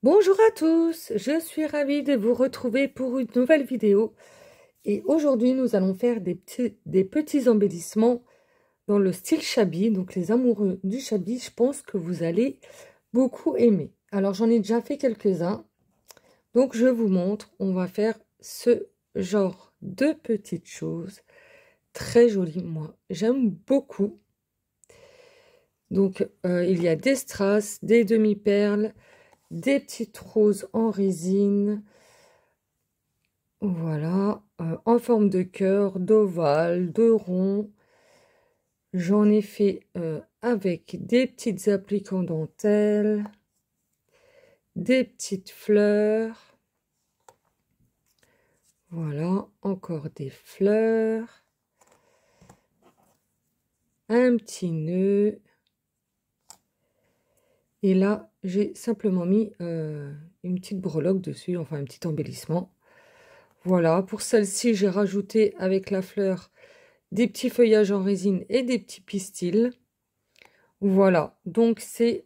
Bonjour à tous, je suis ravie de vous retrouver pour une nouvelle vidéo et aujourd'hui nous allons faire des petits embellissements dans le style shabby. Donc les amoureux du shabby, je pense que vous allez beaucoup aimer. Alors j'en ai déjà fait quelques-uns, donc je vous montre. On va faire ce genre de petites choses très jolies. Moi j'aime beaucoup. Donc il y a des strass, des demi-perles, des petites roses en résine, voilà, en forme de cœur, d'ovale, de rond. J'en ai fait avec des petites appliques en dentelle, des petites fleurs, voilà, encore des fleurs, un petit nœud, et là j'ai simplement mis une petite breloque dessus, enfin un petit embellissement. Voilà, pour celle-ci, j'ai rajouté avec la fleur des petits feuillages en résine et des petits pistils. Voilà, donc c'est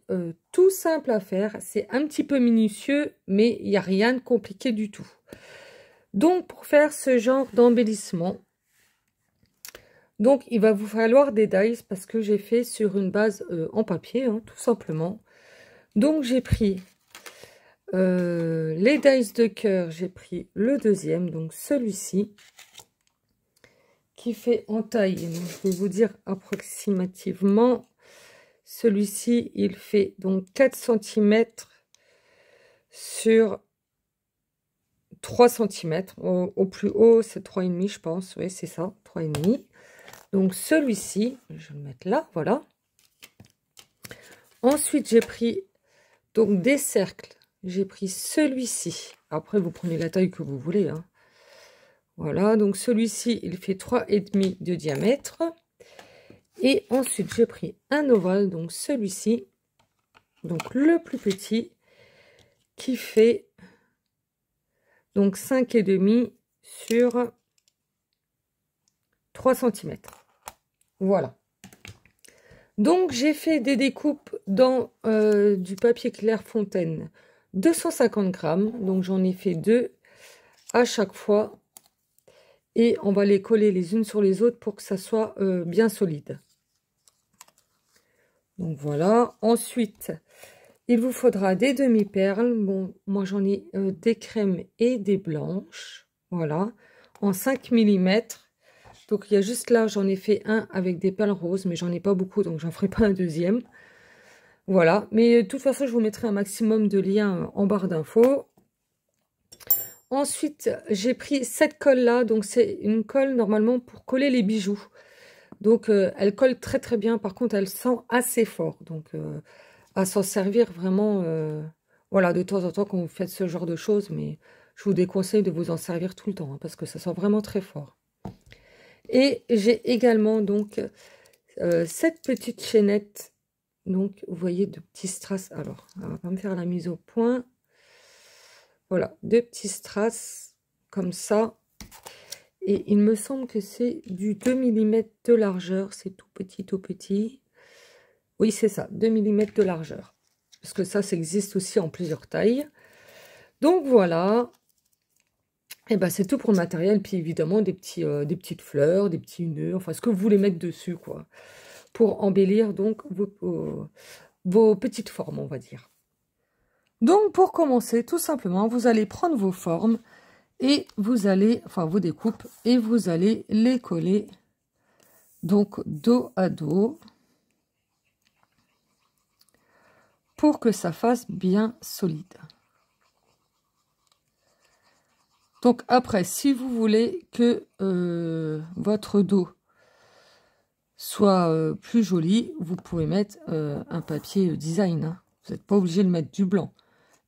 tout simple à faire. C'est un petit peu minutieux, mais il n'y a rien de compliqué du tout. Donc, pour faire ce genre d'embellissement, donc il va vous falloir des dies parce que j'ai fait sur une base en papier, hein, tout simplement. Donc, j'ai pris les dies de cœur, j'ai pris le deuxième, donc celui-ci, qui fait en taille, donc je vais vous dire approximativement, celui-ci, il fait donc 4 cm sur 3 cm, au plus haut c'est 3,5 je pense, oui c'est ça, 3,5. Donc celui-ci, je vais le mettre là, voilà. Ensuite j'ai pris donc des cercles, j'ai pris celui-ci, après vous prenez la taille que vous voulez, hein. Voilà, donc celui-ci, il fait 3,5 de diamètre. Et ensuite, j'ai pris un ovale, donc celui-ci, donc le plus petit, qui fait donc 5,5 sur 3 cm. Voilà. Donc, j'ai fait des découpes dans du papier Clairefontaine, 250 grammes. Donc, j'en ai fait 2 à chaque fois. Et on va les coller les unes sur les autres pour que ça soit bien solide. Donc, voilà. Ensuite, il vous faudra des demi-perles. Bon, moi, j'en ai des crèmes et des blanches. Voilà. En 5 mm. Donc, il y a juste là, j'en ai fait un avec des perles roses, mais j'en ai pas beaucoup, donc j'en ferai pas un deuxième. Voilà. Mais de toute façon, je vous mettrai un maximum de liens en barre d'infos. Ensuite, j'ai pris cette colle-là. Donc, c'est une colle, normalement, pour coller les bijoux. Donc, elle colle très, très bien. Par contre, elle sent assez fort. Donc, à s'en servir vraiment, voilà, de temps en temps quand vous faites ce genre de choses. Mais je vous déconseille de vous en servir tout le temps, hein, parce que ça sent vraiment très fort. Et j'ai également donc cette petite chaînette, donc vous voyez de petits strass. Alors, on va pas me faire la mise au point. Voilà, deux petits strass comme ça. Et il me semble que c'est du 2 mm de largeur. C'est tout petit, tout petit. Oui, c'est ça, 2 mm de largeur. Parce que ça existe aussi en plusieurs tailles. Donc voilà. Et ben c'est tout pour le matériel. Puis évidemment, des petites fleurs, des petits nœuds. Enfin, ce que vous voulez mettre dessus, quoi. Pour embellir donc vos petites formes, on va dire. Donc pour commencer, tout simplement, vous allez prendre vos formes et vous allez, enfin vos découpes, et vous allez les coller donc dos à dos pour que ça fasse bien solide. Donc après, si vous voulez que votre dos soit plus joli, vous pouvez mettre un papier design, hein. Vous n'êtes pas obligé de mettre du blanc.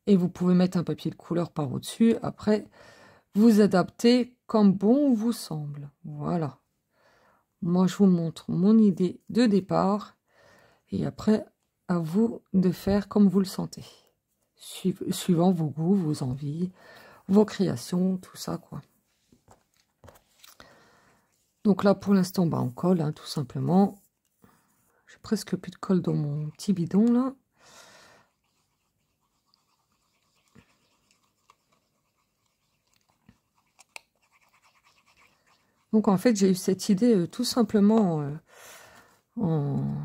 Et vous pouvez mettre un papier de couleur par au-dessus. Après, vous adaptez comme bon vous semble. Voilà. Moi, je vous montre mon idée de départ. Et après, à vous de faire comme vous le sentez. Suivant vos goûts, vos envies, vos créations, tout ça, quoi. Donc là, pour l'instant, bah, on colle, hein, tout simplement. J'ai presque plus de colle dans mon petit bidon, là. Donc en fait, j'ai eu cette idée tout simplement en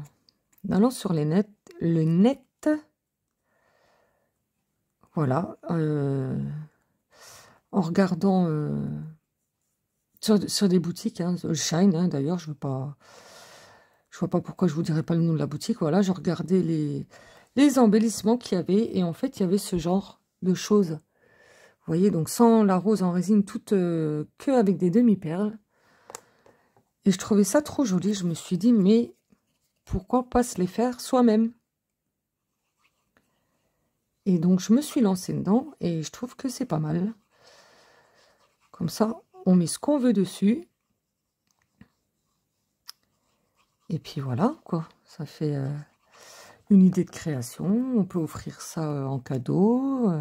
allant sur le net, voilà, en regardant sur des boutiques, hein, Shine, hein, d'ailleurs, je vois pas pourquoi je vous dirais pas le nom de la boutique. Voilà, je regardais les embellissements qu'il y avait, et en fait, il y avait ce genre de choses. Vous voyez, donc sans la rose en résine, toute que avec des demi-perles. Et je trouvais ça trop joli. Je me suis dit, mais pourquoi pas se les faire soi-même? Et donc, je me suis lancée dedans et je trouve que c'est pas mal. Comme ça, on met ce qu'on veut dessus. Et puis voilà, quoi. Ça fait une idée de création. On peut offrir ça en cadeau.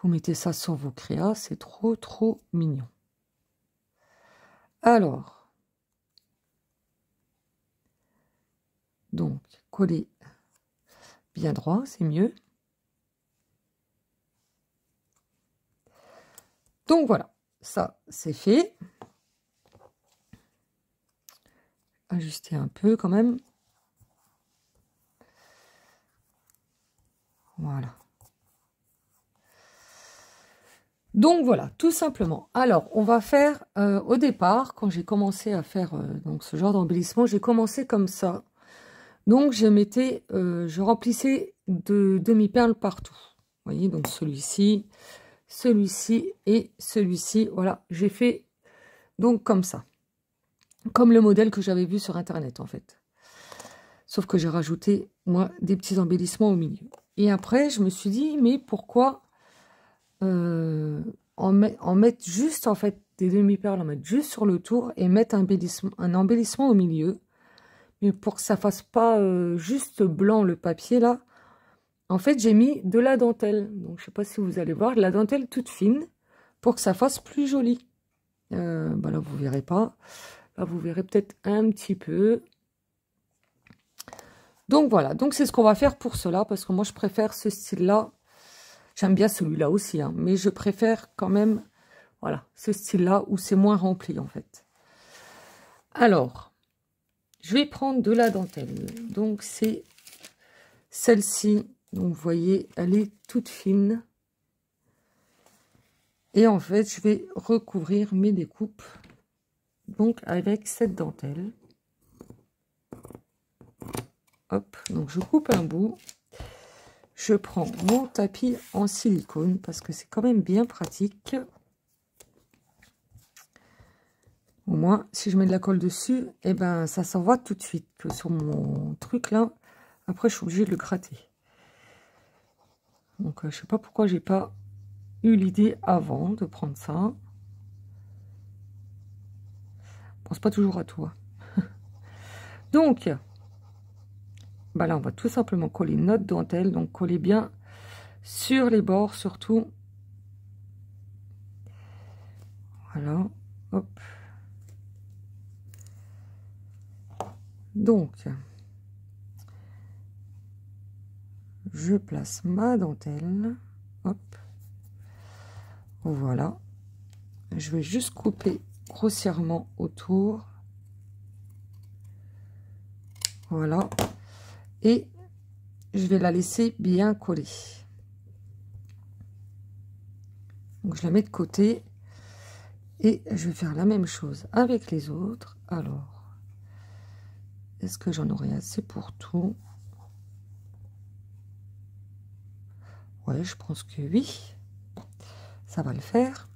Vous mettez ça sur vos créas. C'est trop, trop mignon. Alors, donc, coller bien droit, c'est mieux. Donc voilà, ça c'est fait. Ajuster un peu quand même. Voilà. Donc voilà, tout simplement. Alors, on va faire, au départ, quand j'ai commencé à faire donc ce genre d'embellissement, j'ai commencé comme ça. Donc, je remplissais de demi-perles partout. Vous voyez, donc celui-ci et celui-ci. Voilà, j'ai fait donc comme ça. Comme le modèle que j'avais vu sur Internet, en fait. Sauf que j'ai rajouté, moi, des petits embellissements au milieu. Et après, je me suis dit, mais pourquoi en mettre juste, en fait, des demi-perles, en mettre juste sur le tour et mettre un embellissement au milieu. Mais pour que ça fasse pas juste blanc le papier, là, en fait, j'ai mis de la dentelle. Donc, je sais pas si vous allez voir, de la dentelle toute fine pour que ça fasse plus joli. Bah là, vous verrez pas. Là, vous verrez peut-être un petit peu. Donc, voilà. Donc, c'est ce qu'on va faire pour cela, parce que moi, je préfère ce style-là. J'aime bien celui-là aussi, hein, mais je préfère quand même, voilà, ce style-là où c'est moins rempli, en fait. Alors, je vais prendre de la dentelle. Donc, c'est celle-ci. Donc, vous voyez, elle est toute fine. Et en fait, je vais recouvrir mes découpes donc avec cette dentelle. Hop, donc je coupe un bout. Je prends mon tapis en silicone parce que c'est quand même bien pratique. Au moins, si je mets de la colle dessus, et ben ça s'en va tout de suite. Que sur mon truc là, après je suis obligée de le gratter. Donc je sais pas pourquoi j'ai pas eu l'idée avant de prendre ça. Pense pas toujours à toi. Donc, bah là on va tout simplement coller notre dentelle. Donc coller bien sur les bords surtout. Voilà, hop. Donc, je place ma dentelle. Hop. Voilà. Je vais juste couper grossièrement autour. Voilà. Et je vais la laisser bien coller. Donc, je la mets de côté. Et je vais faire la même chose avec les autres. Alors, est-ce que j'en aurai assez pour tout? Ouais, je pense que oui. Ça va le faire.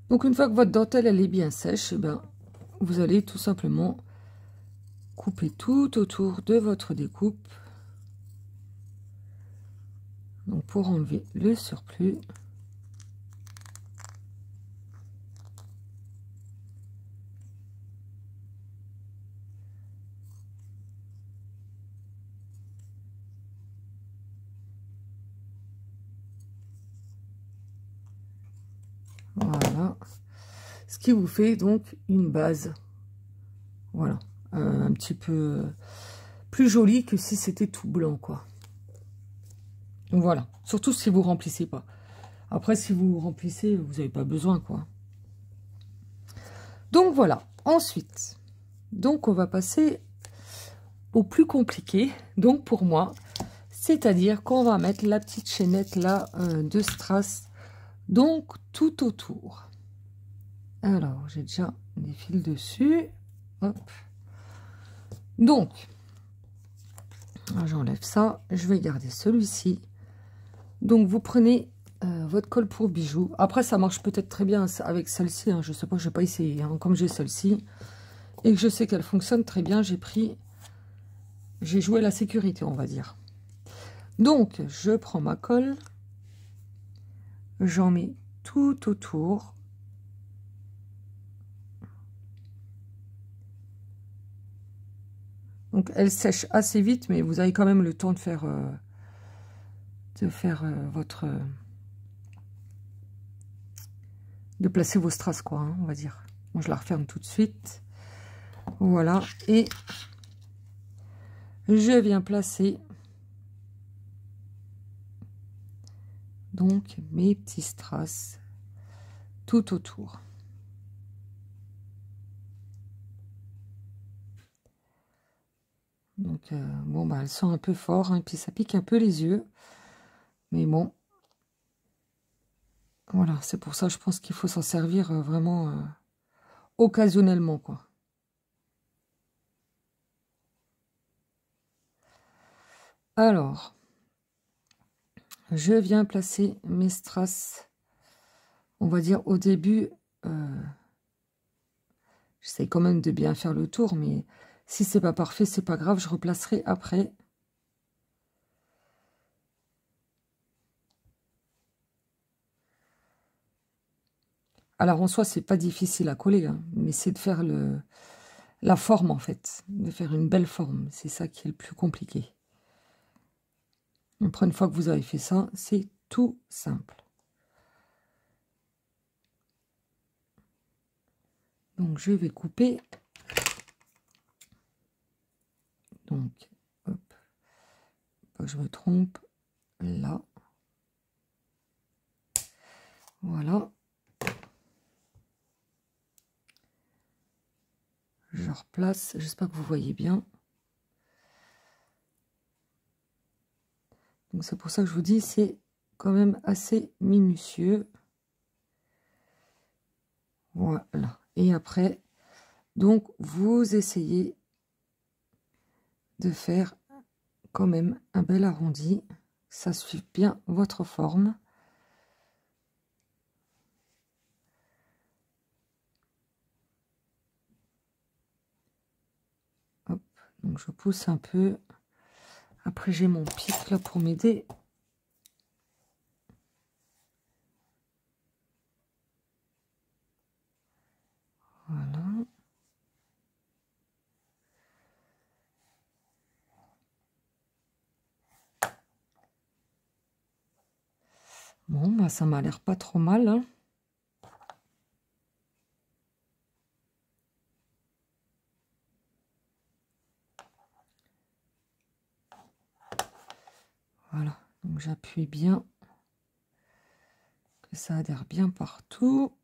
Donc, une fois que votre dentelle elle est bien sèche, eh ben, vous allez tout simplement couper tout autour de votre découpe. Donc, pour enlever le surplus. Voilà. Ce qui vous fait donc une base. Voilà. Un petit peu plus joli que si c'était tout blanc, quoi. Donc voilà, surtout si vous remplissez pas. Après, si vous remplissez, vous n'avez pas besoin, quoi. Donc voilà, ensuite, donc on va passer au plus compliqué, donc pour moi, c'est-à-dire qu'on va mettre la petite chaînette là de strass, donc tout autour. Alors, j'ai déjà des fils dessus. Hop. Donc, j'enlève ça, je vais garder celui-ci. Donc, vous prenez votre colle pour bijoux. Après, ça marche peut-être très bien avec celle-ci. Hein. Je sais pas, je n'ai pas essayé. Hein. Comme j'ai celle-ci et que je sais qu'elle fonctionne très bien, j'ai joué la sécurité, on va dire. Donc, je prends ma colle, j'en mets tout autour. Donc, elle sèche assez vite, mais vous avez quand même le temps de faire, de placer vos strass, quoi, hein, on va dire. Moi, je la referme tout de suite. Voilà, et je viens placer donc mes petits strass tout autour. Donc, bon, bah, elles sont un peu fort, hein, et puis ça pique un peu les yeux. Mais bon, voilà, c'est pour ça, je pense qu'il faut s'en servir vraiment occasionnellement, quoi. Alors, je viens placer mes strass, on va dire au début, j'essaie quand même de bien faire le tour, mais si c'est pas parfait, c'est pas grave, je replacerai après. Alors en soi, c'est pas difficile à coller, hein, mais c'est de faire la forme en fait, de faire une belle forme. C'est ça qui est le plus compliqué. Après, une fois que vous avez fait ça, c'est tout simple. Donc je vais couper. Donc, hop, pas que je me trompe, là. Voilà. Je replace, j'espère que vous voyez bien. Donc c'est pour ça que je vous dis, c'est quand même assez minutieux. Voilà. Et après, donc vous essayez de faire quand même un bel arrondi. Ça suit bien votre forme. Hop, donc je pousse un peu. Après j'ai mon pic là pour m'aider. Voilà. Bon, bah ça m'a l'air pas trop mal, hein. Voilà, donc j'appuie bien, que ça adhère bien partout.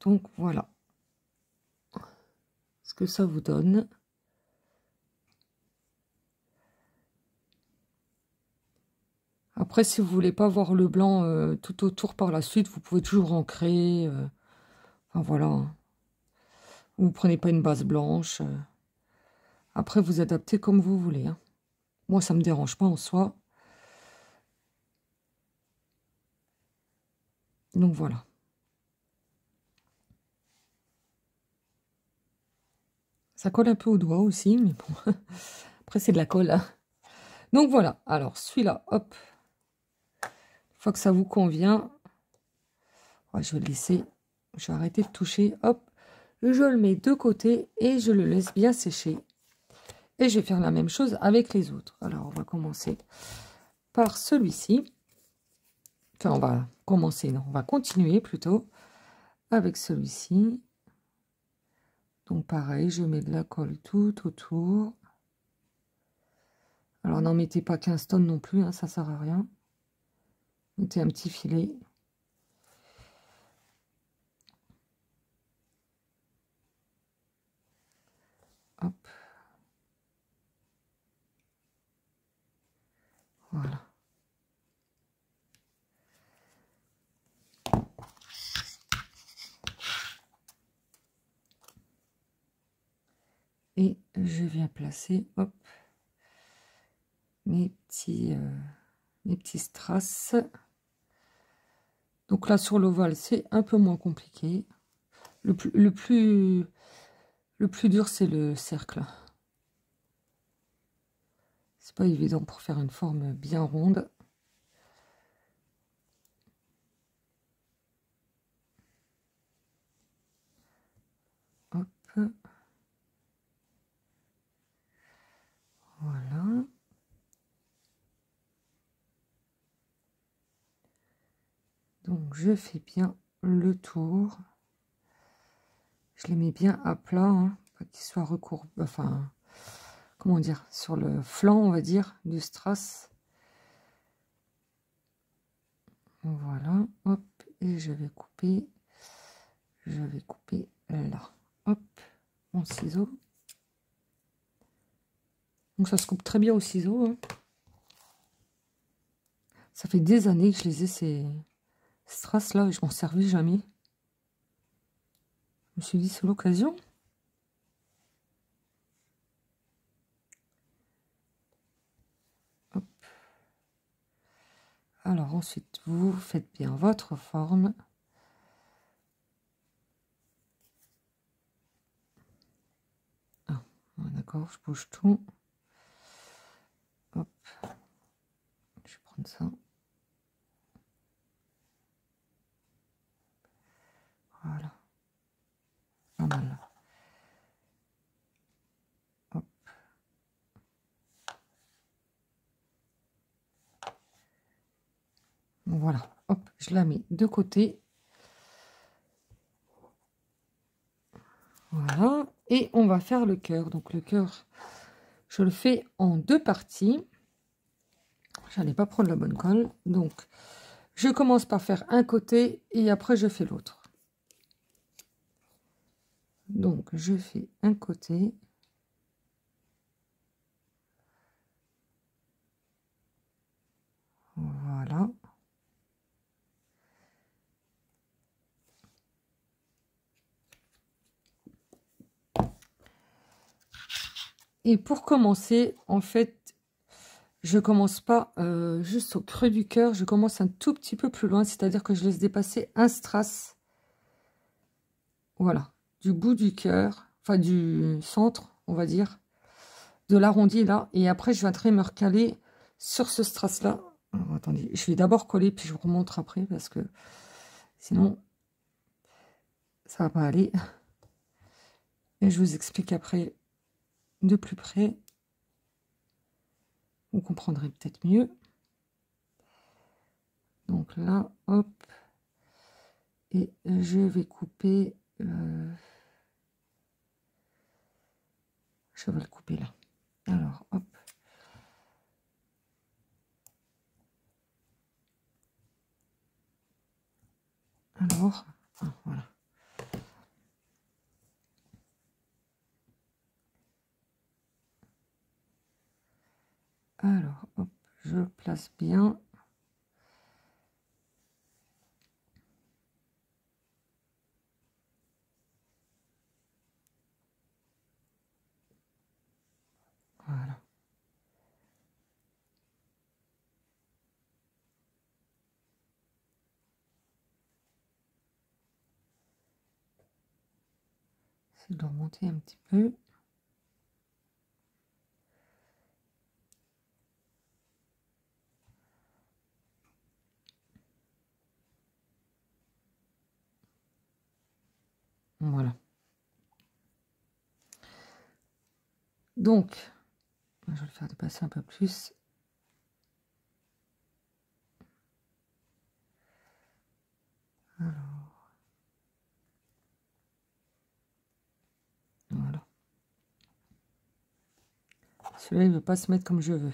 Donc voilà ce que ça vous donne. Après, si vous voulez pas voir le blanc tout autour par la suite, vous pouvez toujours ancrer. Enfin voilà. Hein. Vous prenez pas une base blanche. Après, vous adaptez comme vous voulez. Hein. Moi, ça me dérange pas en soi. Donc voilà. Ça colle un peu au doigt aussi, mais bon. Après, c'est de la colle. Hein. Donc voilà. Alors, celui-là, hop. Une fois que ça vous convient, ouais, je vais le laisser. Je vais arrêter de toucher. Hop. Je le mets de côté et je le laisse bien sécher. Et je vais faire la même chose avec les autres. Alors, on va commencer par celui-ci. Enfin, on va commencer, non, on va continuer plutôt avec celui-ci. Donc pareil, je mets de la colle tout autour. Alors n'en mettez pas 15 tonnes non plus, hein, ça sert à rien. Mettez un petit filet. Hop. Voilà. Et je viens placer, hop, mes petits strass. Donc là, sur l'ovale, c'est un peu moins compliqué. Le plus dur, c'est le cercle. C'est pas évident pour faire une forme bien ronde. Hop. Voilà. Donc, je fais bien le tour. Je les mets bien à plat, hein, pas qu'ils soient recourbés, enfin, comment dire, sur le flanc, on va dire, du strass. Voilà, hop, et je vais couper là. Hop, mon ciseau. Donc ça se coupe très bien au ciseau, hein. Ça fait des années que je les ai, ces strass là, et je m'en servis jamais. Je me suis dit, c'est l'occasion. Hop. Alors ensuite, vous faites bien votre forme. Ah, d'accord, je bouge tout. Hop. Je vais prendre ça. Voilà. Pas mal. Hop. Voilà. Hop, je la mets de côté. Voilà. Et on va faire le cœur. Donc le cœur, je le fais en deux parties. J'allais pas prendre la bonne colle. Donc, je commence par faire un côté et après je fais l'autre. Donc, je fais un côté. Voilà. Et pour commencer, en fait, je commence pas juste au creux du cœur, je commence un tout petit peu plus loin, c'est-à-dire que je laisse dépasser un strass. Voilà, du bout du cœur, enfin du centre, on va dire, de l'arrondi là. Et après, je viendrai me recaler sur ce strass-là. Attendez, je vais d'abord coller, puis je vous remontre après, parce que sinon, ça va pas aller. Et je vous explique après de plus près. Vous comprendrez peut-être mieux. Donc là, hop. Et je vais couper. Je vais le couper là. Alors, hop. Alors, voilà. Alors, hop, je place bien. Voilà. C'est de remonter un petit peu. Voilà. Donc, je vais le faire dépasser un peu plus. Alors. Celui-là, il ne veut pas se mettre comme je veux.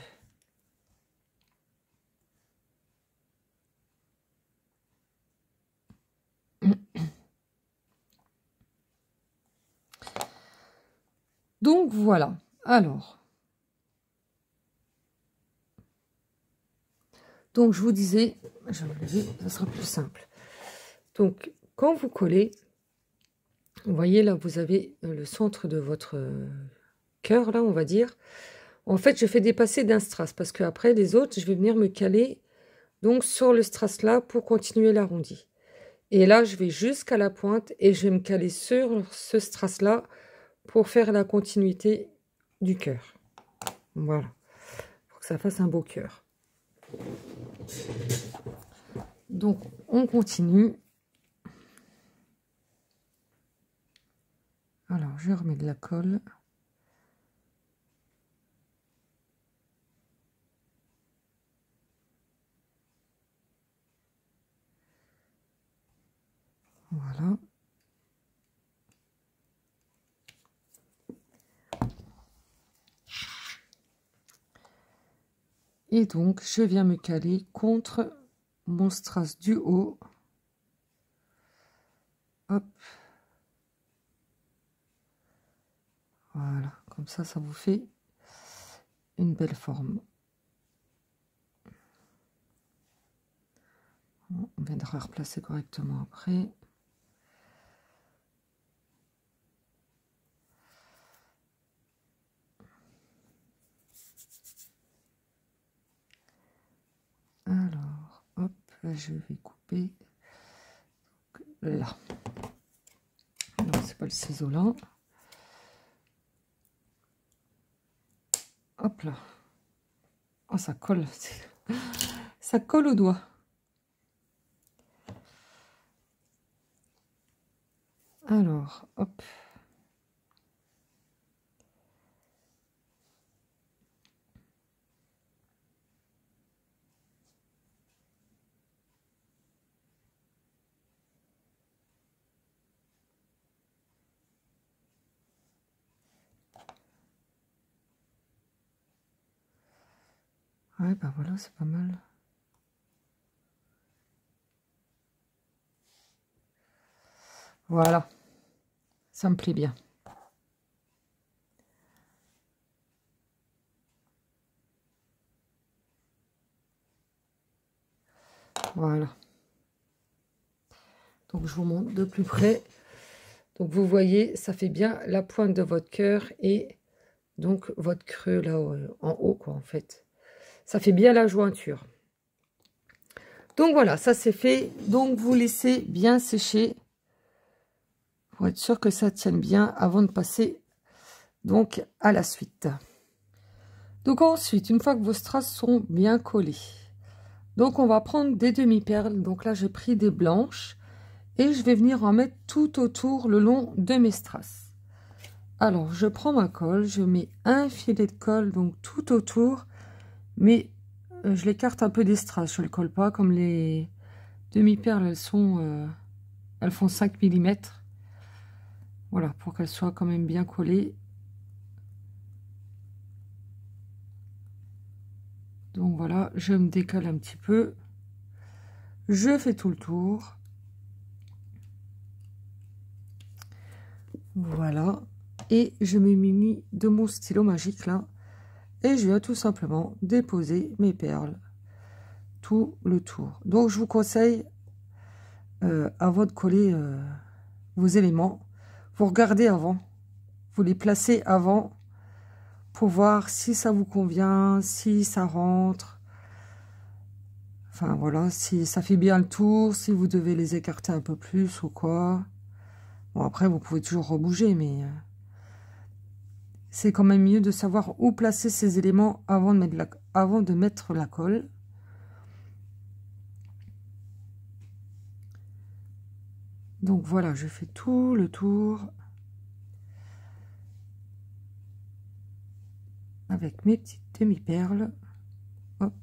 Donc, voilà. Alors. Donc, je vous disais, je vais lever, ça sera plus simple. Donc, quand vous collez, vous voyez là, vous avez le centre de votre cœur, là, on va dire. En fait, je fais dépasser d'un strass parce qu'après, les autres, je vais venir me caler donc sur le strass là pour continuer l'arrondi. Et là, je vais jusqu'à la pointe et je vais me caler sur ce strass là pour faire la continuité du cœur. Voilà, pour que ça fasse un beau cœur. Donc, on continue. Alors, je remets de la colle. Voilà. Et donc, je viens me caler contre mon strass du haut. Hop. Voilà, comme ça vous fait une belle forme. On viendra replacer correctement après. Alors, hop, je vais couper là. Non, c'est pas le ciseau là. Hop là. Oh, ça colle. Ça colle au doigt. Alors, hop. Ouais, bah voilà, c'est pas mal. Voilà. Ça me plaît bien. Voilà. Donc, je vous montre de plus près. Donc, vous voyez, ça fait bien la pointe de votre cœur et donc votre creux là en haut, quoi, en fait. Ça fait bien la jointure. Donc, voilà, ça c'est fait. Donc, vous laissez bien sécher pour être sûr que ça tienne bien avant de passer donc à la suite. Donc, ensuite, une fois que vos strass sont bien collés, donc on va prendre des demi-perles. Donc là, j'ai pris des blanches. Et je vais venir en mettre tout autour le long de mes strass. Alors, je prends ma colle, je mets un filet de colle, donc tout autour, mais je l'écarte un peu des strass, je ne le colle pas, comme les demi-perles, elles font 5 mm. Voilà, pour qu'elles soient quand même bien collées. Donc voilà, je me décale un petit peu. Je fais tout le tour. Voilà. Et je me munis de mon stylo magique là. Et je viens tout simplement déposer mes perles tout le tour. Donc, je vous conseille, avant de coller vos éléments, vous regardez avant. Vous les placez avant pour voir si ça vous convient, si ça rentre. Enfin, voilà, si ça fait bien le tour, si vous devez les écarter un peu plus ou quoi. Bon, après, vous pouvez toujours rebouger, mais c'est quand même mieux de savoir où placer ces éléments avant de mettre la colle. Donc voilà, je fais tout le tour avec mes petites demi-perles. Hop.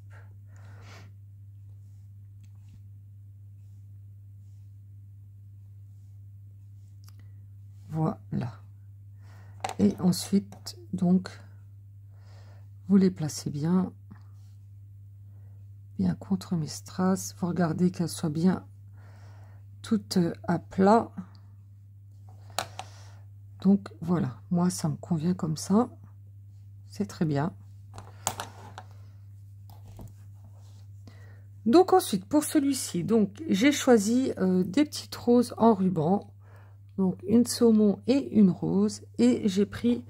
Voilà. Et ensuite, donc, Vous les placez bien contre mes strass. Vous regardez qu'elles soient bien toutes à plat. Donc voilà, moi ça me convient comme ça. C'est très bien. Donc ensuite, pour celui-ci, donc j'ai choisi des petites roses en ruban. Donc une saumon et une rose. Et j'ai pris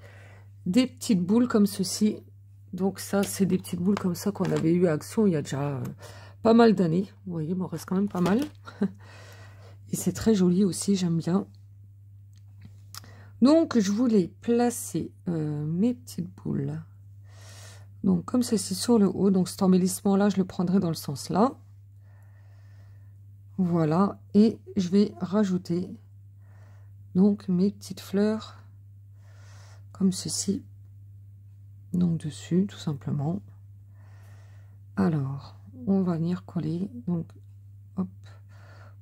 des petites boules comme ceci. Donc ça, c'est des petites boules comme ça qu'on avait eu à Action il y a déjà pas mal d'années. Vous voyez, il m'en reste quand même pas mal. Et c'est très joli aussi, j'aime bien. Donc je voulais placer mes petites boules. Donc comme ceci sur le haut. Donc cet embellissement là, je le prendrai dans le sens là. Voilà. Et je vais rajouter donc mes petites fleurs comme ceci. Donc dessus, tout simplement. Alors, on va venir coller. Donc, hop.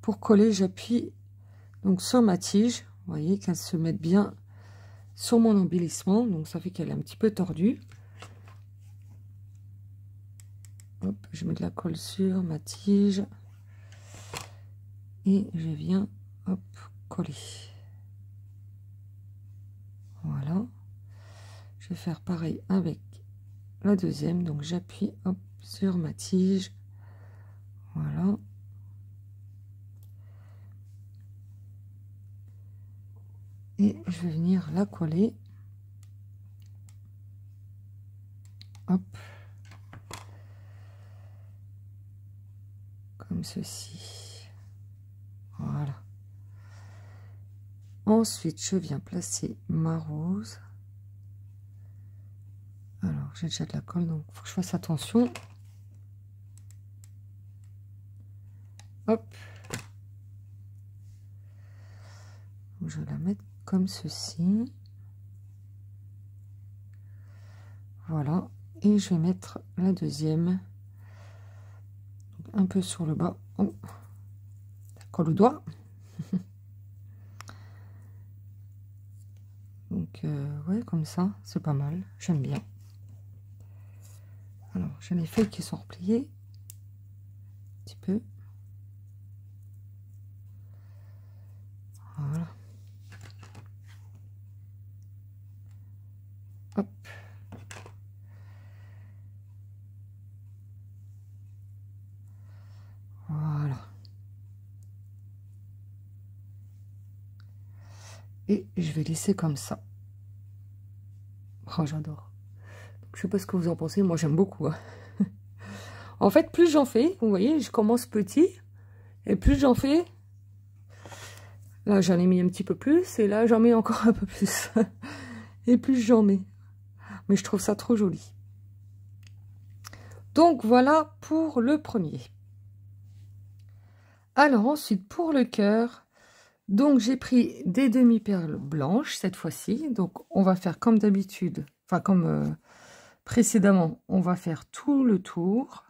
Pour coller, j'appuie donc sur ma tige. Vous voyez qu'elle se mette bien sur mon embellissement. Donc, ça fait qu'elle est un petit peu tordue. Hop, je mets de la colle sur ma tige. Et je viens, hop, coller. Voilà. Je vais faire pareil avec la deuxième. Donc, j'appuie, hop, sur ma tige. Voilà. Et je vais venir la coller. Hop. Comme ceci. Voilà. Ensuite, je viens placer ma rose. Alors, j'ai déjà de la colle, donc il faut que je fasse attention. Hop. Je vais la mettre comme ceci. Voilà. Et je vais mettre la deuxième. Un peu sur le bas. Oh. Ça colle au doigt. Donc, ouais, comme ça, c'est pas mal. J'aime bien. Alors, j'ai les feuilles qui sont repliées. Un petit peu. Voilà. Hop. Voilà. Et je vais laisser comme ça. Oh, j'adore. Je sais pas ce que vous en pensez. Moi, j'aime beaucoup. Hein. En fait, plus j'en fais, vous voyez, je commence petit. Et plus j'en fais, là j'en ai mis un petit peu plus, et là j'en mets encore un peu plus. Et plus j'en mets. Mais je trouve ça trop joli. Donc voilà pour le premier. Alors ensuite pour le cœur, donc j'ai pris des demi-perles blanches cette fois-ci. Donc on va faire comme d'habitude, enfin comme précédemment, on va faire tout le tour.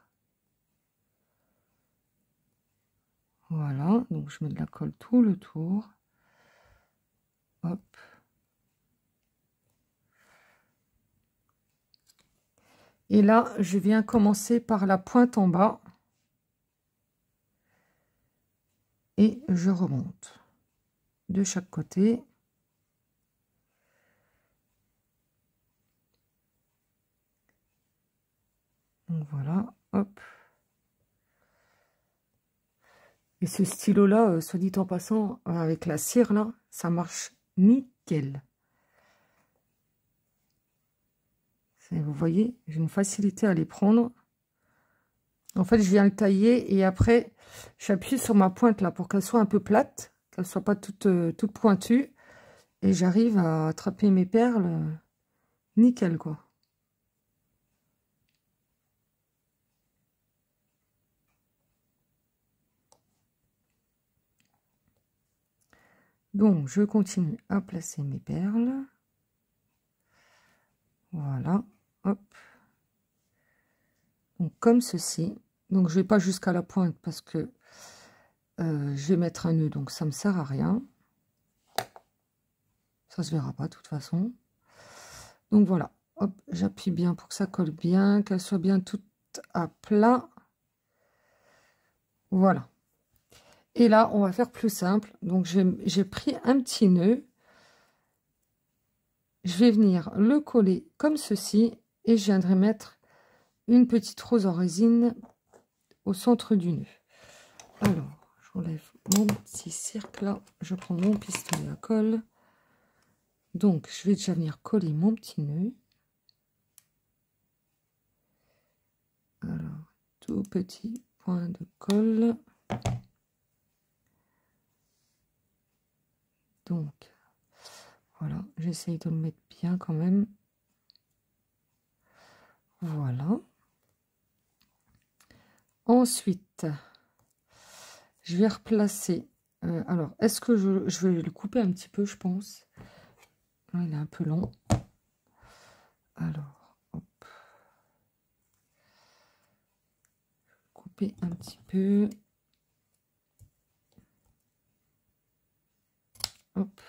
Voilà, donc je mets de la colle tout le tour. Hop. Et là, je viens commencer par la pointe en bas. Et je remonte de chaque côté. Donc voilà, hop. Et ce stylo-là, soit dit en passant, avec la cire là, ça marche nickel. Vous voyez, j'ai une facilité à les prendre. En fait, je viens le tailler et après, j'appuie sur ma pointe là pour qu'elle soit un peu plate, qu'elle soit pas toute pointue. Et j'arrive à attraper mes perles nickel, quoi. Donc, je continue à placer mes perles. Voilà, hop. Donc, comme ceci. Donc, je vais pas jusqu'à la pointe parce que je vais mettre un nœud, donc ça me sert à rien. Ça se verra pas de toute façon. Donc, voilà. Hop, j'appuie bien pour que ça colle bien, qu'elle soit bien toute à plat. Voilà. Et là, on va faire plus simple. Donc, j'ai pris un petit nœud. Je vais venir le coller comme ceci. Et je viendrai mettre une petite rose en résine au centre du nœud. Alors, j'enlève mon petit cercle là. Je prends mon pistolet à colle. Donc, je vais déjà venir coller mon petit nœud. Alors, tout petit point de colle. Donc, voilà, j'essaye de le mettre bien quand même. Voilà. Ensuite, je vais replacer. Alors, est-ce que je vais le couper un petit peu, je pense. Il est un peu long. Alors, hop. Couper un petit peu. Hop.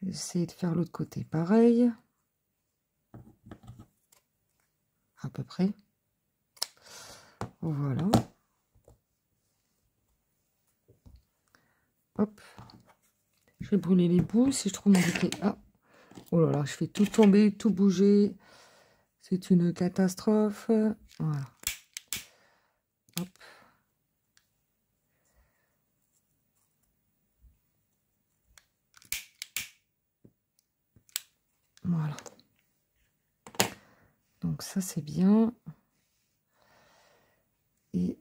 J'essaie de faire l'autre côté pareil. À peu près. Voilà. Hop. Je vais brûler les bouts si je trouve mon bouquet. Ah. Oh là là, je fais tout tomber, tout bouger. C'est une catastrophe. Voilà. Hop. Voilà. Donc ça, c'est bien. Et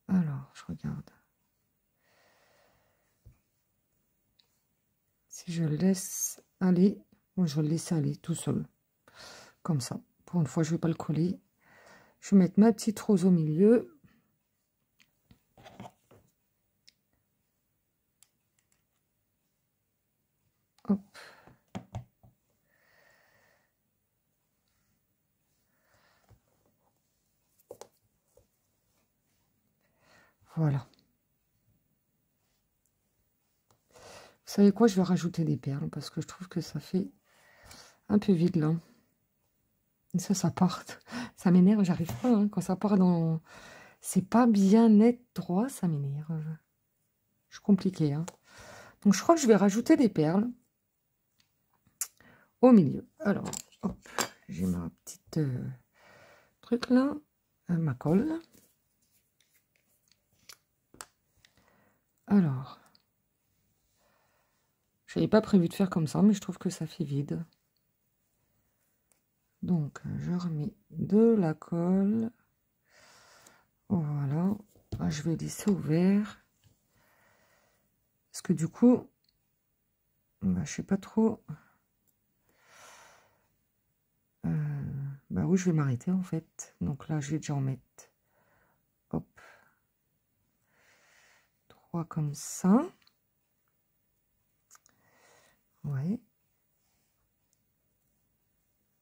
alors, je regarde. Si je le laisse aller, moi je vais le laisser aller tout seul. Comme ça. Pour une fois, je ne vais pas le coller. Je vais mettre ma petite rose au milieu. Hop. Voilà. Vous savez quoi? Je vais rajouter des perles parce que je trouve que ça fait un peu vide là. Et ça part. Ça m'énerve, j'arrive pas. Hein, quand ça part dans... C'est pas bien net droit, ça m'énerve. Je suis compliquée. Hein. Donc je crois que je vais rajouter des perles au milieu. Alors, hop, j'ai ma petite truc là, ma colle. Alors, je n'avais pas prévu de faire comme ça, mais je trouve que ça fait vide. Donc, je remets de la colle. Voilà. Ah, je vais laisser ouvert. Parce que du coup, bah, je sais pas trop. Bah oui, je vais m'arrêter en fait. Donc là, je vais déjà en mettre. Hop. 3 comme ça. Ouais.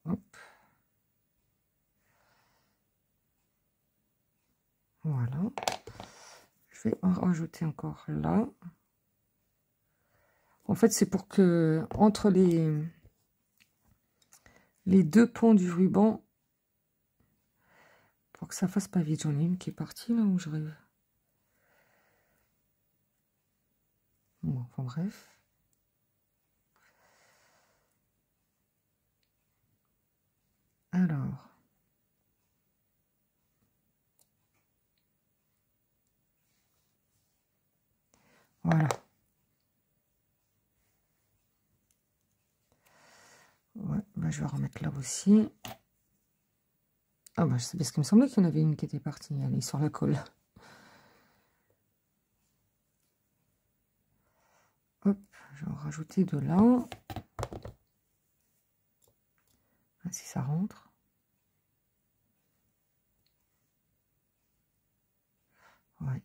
Hop. Voilà. Je vais en rajouter encore là. En fait, c'est pour que entre les deux ponts du ruban, pour que ça fasse pas vite. J'en ai une qui est partie là où je rêve. Bon, enfin bref. Alors. Voilà. Ouais, bah, je vais remettre là aussi. Ah bah c'est parce qu'il me semblait qu'il y en avait une qui était partie. Elle est sur la colle. Hop, je vais en rajouter de là. Ah, si ça rentre. Ouais.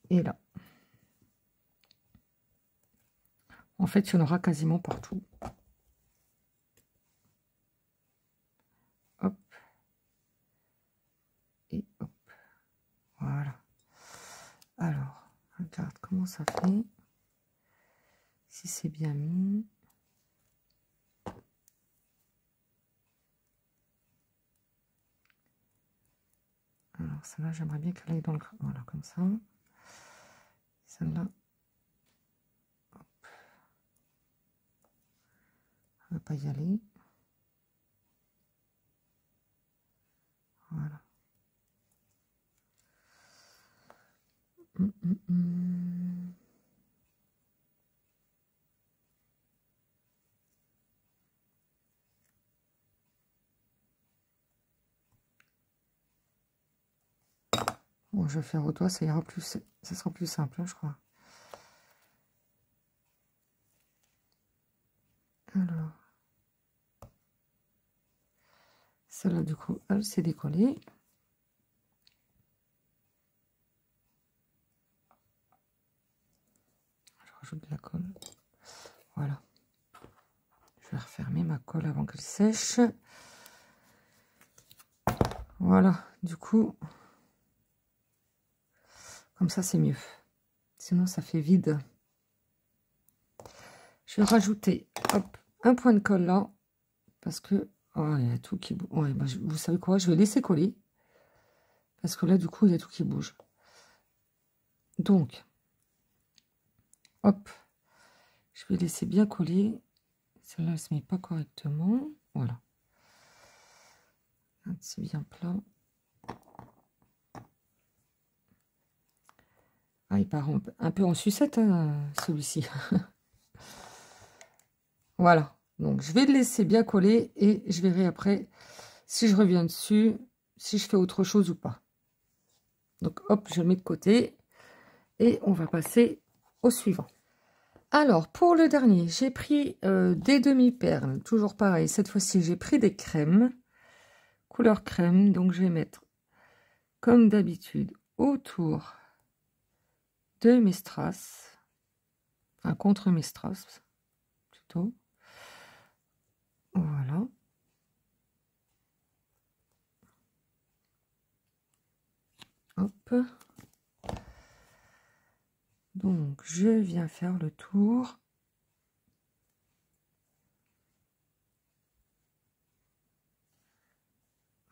Et là. En fait, il y en aura quasiment partout. Hop. Et hop. Voilà. Alors, regarde comment ça fait. si c'est bien mis. Alors, celle-là, j'aimerais bien qu'elle aille dans le... Voilà, comme ça. Celle-là. Elle ne va pas y aller. Voilà. Bon, je vais faire au doigt, ça ira plus, ça sera plus simple, hein, je crois. Alors, celle-là, du coup, elle s'est décollée. Je rajoute de la colle. Voilà. Je vais refermer ma colle avant qu'elle sèche. Voilà, du coup, comme ça, c'est mieux. Sinon, ça fait vide. Je vais rajouter, hop, un point de colle là, parce que, oh, il y a tout qui bouge. Ouais, bah, vous savez quoi, je vais laisser coller, parce que là, du coup, il y a tout qui bouge. Donc, hop, je vais laisser bien coller. Celle-là, elle se met pas correctement. Voilà. C'est bien plat. Ah, il part un peu en sucette, hein, celui-ci. Voilà. Donc, je vais le laisser bien coller et je verrai après si je reviens dessus, si je fais autre chose ou pas. Donc, hop, je le mets de côté et on va passer au suivant. Alors, pour le dernier, j'ai pris des demi-perles. Toujours pareil, cette fois-ci, j'ai pris des crèmes, couleur crème. Donc, je vais mettre, comme d'habitude, autour de mes strass, enfin, contre mes strass, plutôt. Voilà. Hop. Donc, je viens faire le tour.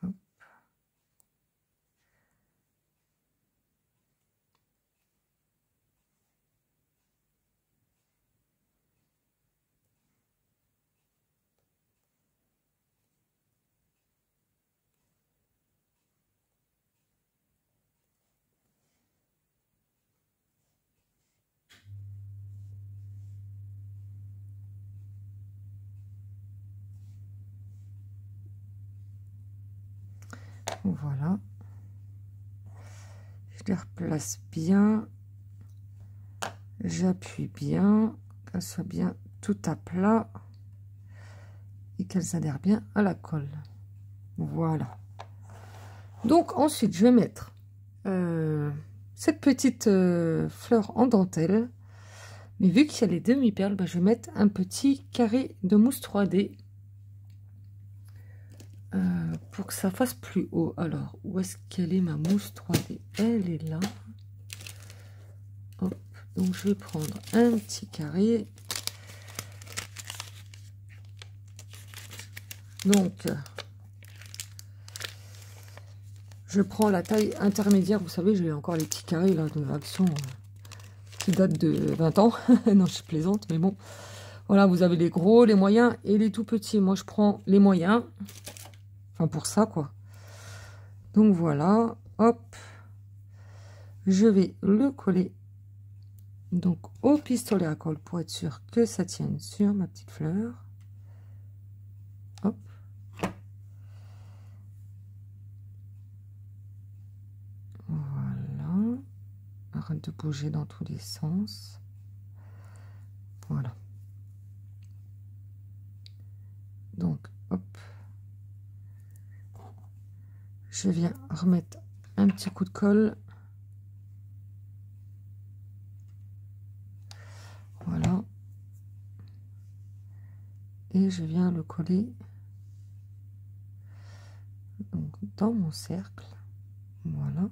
Hop. Voilà. Je les replace bien. J'appuie bien, qu'elles soient bien tout à plat et qu'elles adhèrent bien à la colle. Voilà. Donc ensuite, je vais mettre cette petite fleur en dentelle. Mais vu qu'il y a les demi-perles, bah, je vais mettre un petit carré de mousse 3D pour que ça fasse plus haut. Alors, où est-ce qu'elle est ma mousse 3D? Elle est là. Hop. Donc, je vais prendre un petit carré. Donc, je prends la taille intermédiaire. Vous savez, j'ai encore les petits carrés là de Action qui datent de 20 ans. Non, je plaisante, mais bon. Voilà, vous avez les gros, les moyens et les tout petits. Moi, je prends les moyens. Enfin, pour ça, quoi. Donc, voilà. Hop. Je vais le coller donc au pistolet à colle pour être sûr que ça tienne sur ma petite fleur. Hop. Voilà. Arrête de bouger dans tous les sens. Voilà. Donc, hop. Je viens remettre un petit coup de colle. Voilà. Et je viens le coller donc, dans mon cercle. Voilà.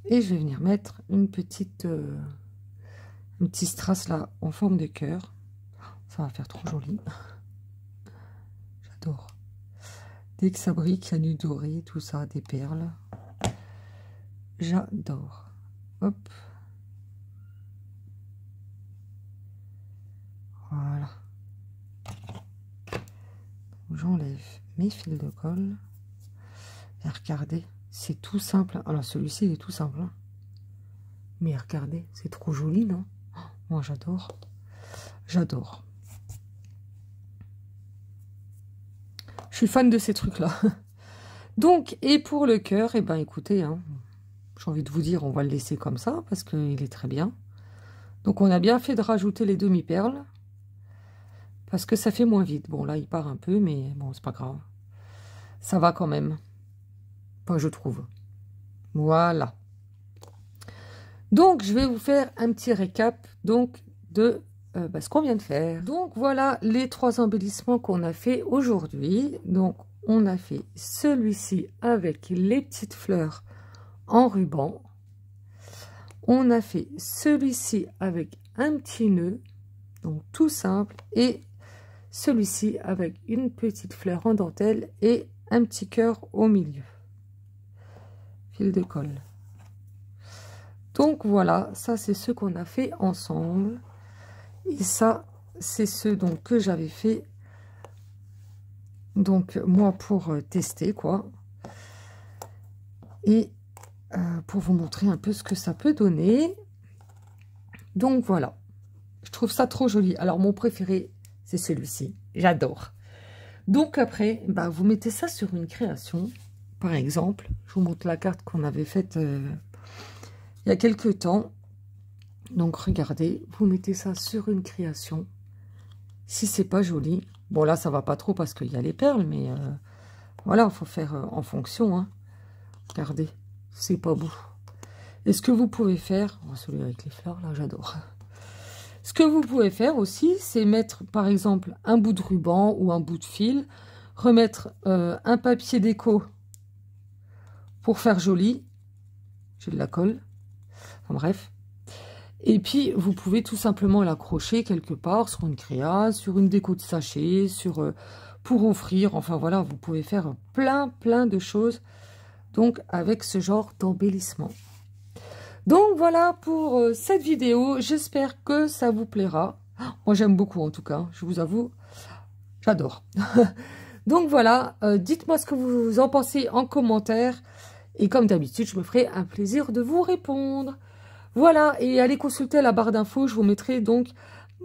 Et je vais venir mettre une petite Un petit strass là en forme de cœur. Ça va faire trop joli. J'adore. Dès que ça brille, la nuit dorée, tout ça, des perles. J'adore. Hop. Voilà. J'enlève mes fils de colle. Et regardez, c'est tout simple. Alors celui-ci, il est tout simple. Hein. Mais regardez, c'est trop joli, non? Oh, moi, j'adore. J'adore. Je suis fan de ces trucs-là. Donc, et pour le cœur, eh ben, écoutez, hein, j'ai envie de vous dire, on va le laisser comme ça, parce qu'il est très bien. Donc, on a bien fait de rajouter les demi-perles, parce que ça fait moins vite. Bon, là, il part un peu, mais bon, c'est pas grave. Ça va quand même. Enfin, je trouve. Voilà. Donc, je vais vous faire un petit récap, donc, de ce qu'on vient de faire. Donc, voilà les 3 embellissements qu'on a fait aujourd'hui. Donc, on a fait celui-ci avec les petites fleurs en ruban. On a fait celui-ci avec un petit nœud, donc tout simple, et celui-ci avec une petite fleur en dentelle et un petit cœur au milieu. Fil de colle. Donc voilà, ça c'est ce qu'on a fait ensemble. Et ça, c'est ce donc que j'avais fait, donc moi pour tester quoi. Et pour vous montrer un peu ce que ça peut donner. Donc voilà, je trouve ça trop joli. Alors mon préféré, c'est celui-ci. J'adore. Donc après, bah, vous mettez ça sur une création. Par exemple, je vous montre la carte qu'on avait faite il y a quelques temps. Donc regardez, vous mettez ça sur une création. Si c'est pas joli, bon là ça va pas trop parce qu'il y a les perles, mais voilà, il faut faire en fonction. Hein. Regardez, c'est pas beau. Et ce que vous pouvez faire, oh, celui avec les fleurs là, j'adore. Ce que vous pouvez faire aussi, c'est mettre par exemple un bout de ruban ou un bout de fil, remettre un papier déco pour faire joli. J'ai de la colle, enfin bref. Et puis, vous pouvez tout simplement l'accrocher quelque part sur une créa, sur une déco de sachet, pour offrir. Enfin, voilà, vous pouvez faire plein de choses donc avec ce genre d'embellissement. Donc, voilà pour cette vidéo. J'espère que ça vous plaira. Moi, j'aime beaucoup en tout cas, je vous avoue. J'adore. Donc, voilà. Dites-moi ce que vous en pensez en commentaire. Et comme d'habitude, je me ferai un plaisir de vous répondre. Voilà, et allez consulter la barre d'infos, je vous mettrai donc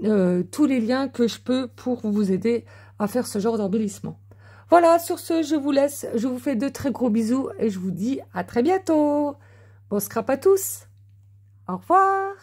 tous les liens que je peux pour vous aider à faire ce genre d'embellissement. Voilà, sur ce, je vous laisse, je vous fais de très gros bisous et je vous dis à très bientôt. Bon scrap à tous, au revoir.